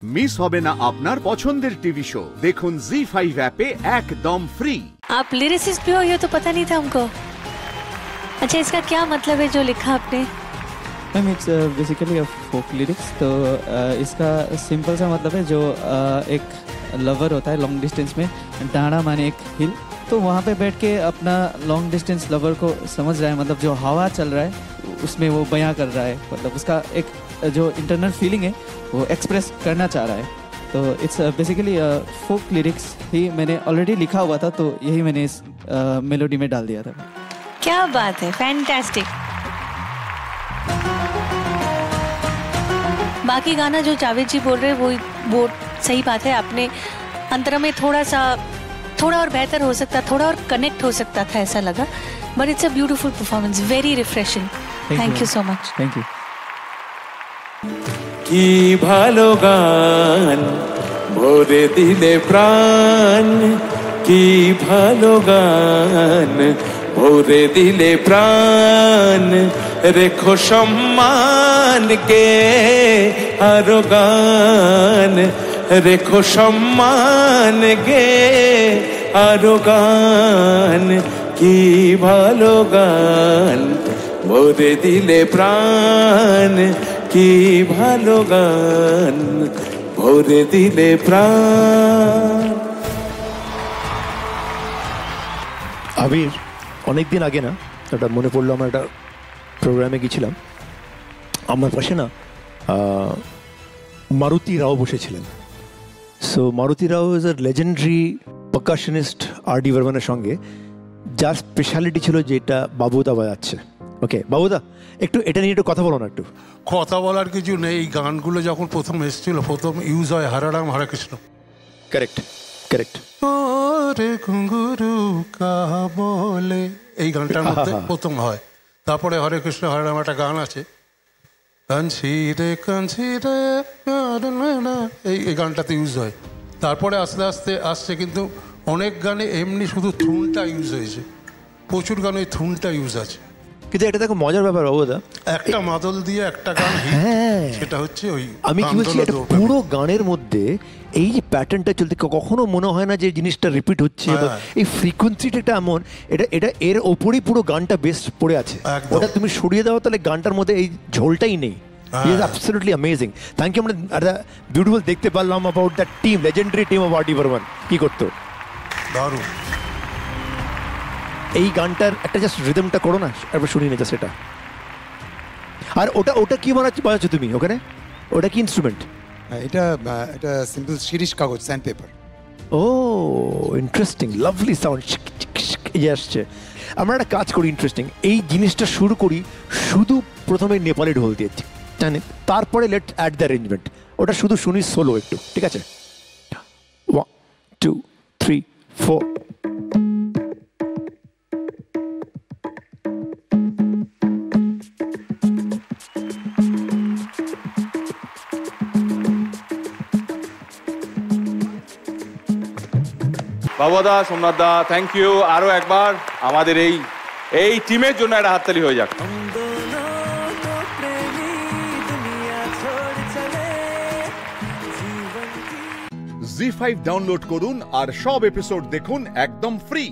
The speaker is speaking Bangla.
মিস হবে না আপনার পছন্দের টিভি শো দেখুন জি5 অ্যাপে একদম फ्री। आप लिरिसिस्ट भी हो, ये तो पता नहीं था हमको। अच्छा, इसका क्या मतलब है जो लिखा आपने? Ma'am it's basically a folk lyrics. तो इसका सिंपल सा मतलब है जो एक लवर होता है लॉन्ग डिस्टेंस में, डांडा माने एक हिल, तो वहाँ पे बैठ के अपना लॉन्ग डिस्टेंस लवर को समझ रहा है, मतलब जो हवा चल रहा है उसमें वो बयां कर रहा है, मतलब उसका एक जो इंटरनल फीलिंग है वो एक्सप्रेस करना चाह रहा है। तो इट्स बेसिकली फोक लिरिक्स ही मैंने ऑलरेडी लिखा हुआ था, तो यही मैंने इस मेलोडी में डाल दिया था। क्या बात है, फैंटास्टिक। बाकी गाना जो जावेद जी बोल रहे हैं वो सही बात है। आपने अंतरा में थोड़ा और बेहतर हो सकता, थोड़ा और कनेक्ट हो सकता था, ऐसा लगा। But it's a beautiful performance, very refreshing. Thank you so much. Thank you. কি ভালো গান ভরে দিলে প্রাণ, কি ভালো গান ভরে দিলে প্রাণ, রেখো সম্মান গে আরো গান, রেখো সম্মান গে আরো গান, কি ভালো গান ভরে দিলে প্রাণ, কি ভালো গান ভরে দিলে প্রাণ। আবির অনেকদিন আগে না, এটা মনে পড়লো, আমরা একটা প্রোগ্রামে গিয়েছিলাম, আমার পাশে না মারুতি রাও বসেছিলেন। So Maruti Rao is a legendary percussionist R D বর্মনের সঙ্গে, যার স্পেশালিটি ছিল যেটা বাবুদা বাজাচ্ছে। ওকে বাবুদা, একটু এটা নিয়ে একটু কথা বলো না। একটু কথা বলার কিছু নেই, এই গানগুলো যখন প্রথম এসেছিল, প্রথম ইউজ হয় হরে রাম হরে কৃষ্ণ। Correct correct. রে ঘুঙ্গুরু কাহা বলে, এই গানটার মধ্যে প্রথম হয়। তারপরে হরে কৃষ্ণ হরে রাম একটা গান আছে, কাঞ্চি রে এই গানটাতে ইউজ হয়। তারপরে আস্তে আস্তে আসছে, কিন্তু অনেক গানে এমনি শুধু থুনটা ইউজ হয়েছে, প্রচুর গানে ওই থুনটা ইউজ আছে। কিন্তু এটা দেখো মজার ব্যাপার বাবুদা, একটা মাদল দিয়ে একটা গান, হ্যাঁ সেটা হচ্ছে ওই আমি কি বলছি, এটা পুরো গানের মধ্যে এই যে প্যাটার্নটা চলতে কখনো মনে হয় না যে জিনিসটা রিপিট হচ্ছে, এই ফ্রিকোয়েন্সিটা একটা এমন, এটা এর ওপরেই পুরো গানটা বেস্ট পড়ে আছে। ওটা তুমি সরিয়ে দাও তাহলে গানটার মধ্যে এই ঝোলটাই নেই। Is absolutely amazing. Thank you. আমরা একটা বিউটিফুল দেখতে পারলাম about the team, legendary team of R D Burman কি করতো। দারুণ। এই গানটার একটা জাস্ট রিদমটা করো না, একবার শুনি না জাস্ট এটা। আর ওটা কি বানাচ্ছো তুমি ওখানে? ওটা কি ইনস্ট্রুমেন্ট? এটা সিম্পল শিরিশ কাগজ, স্যান্ড পেপার। ও ইন্টারেস্টিং, লাভলি সাউন্ড এই আসছে। আমরা একটা কাজ করি ইন্টারেস্টিং, এই জিনিসটা শুরু করি শুধু প্রথমে নেপালি ঢোল দিয়ে, জানেন, তারপরে লেট অ্যাড দ্য অ্যারেঞ্জমেন্ট, ওটা শুধু শুনি সোলো একটু, ঠিক আছে? 1 2 3 4। বাবুদা, সোমনাথ দা, থ্যাংক ইউ। আরো একবার আমাদের এই টিমের জন্য একটা হাততালি হয়ে যাক। জি5 ডাউনলোড করুন আর সব এপিসোড দেখুন একদম ফ্রি।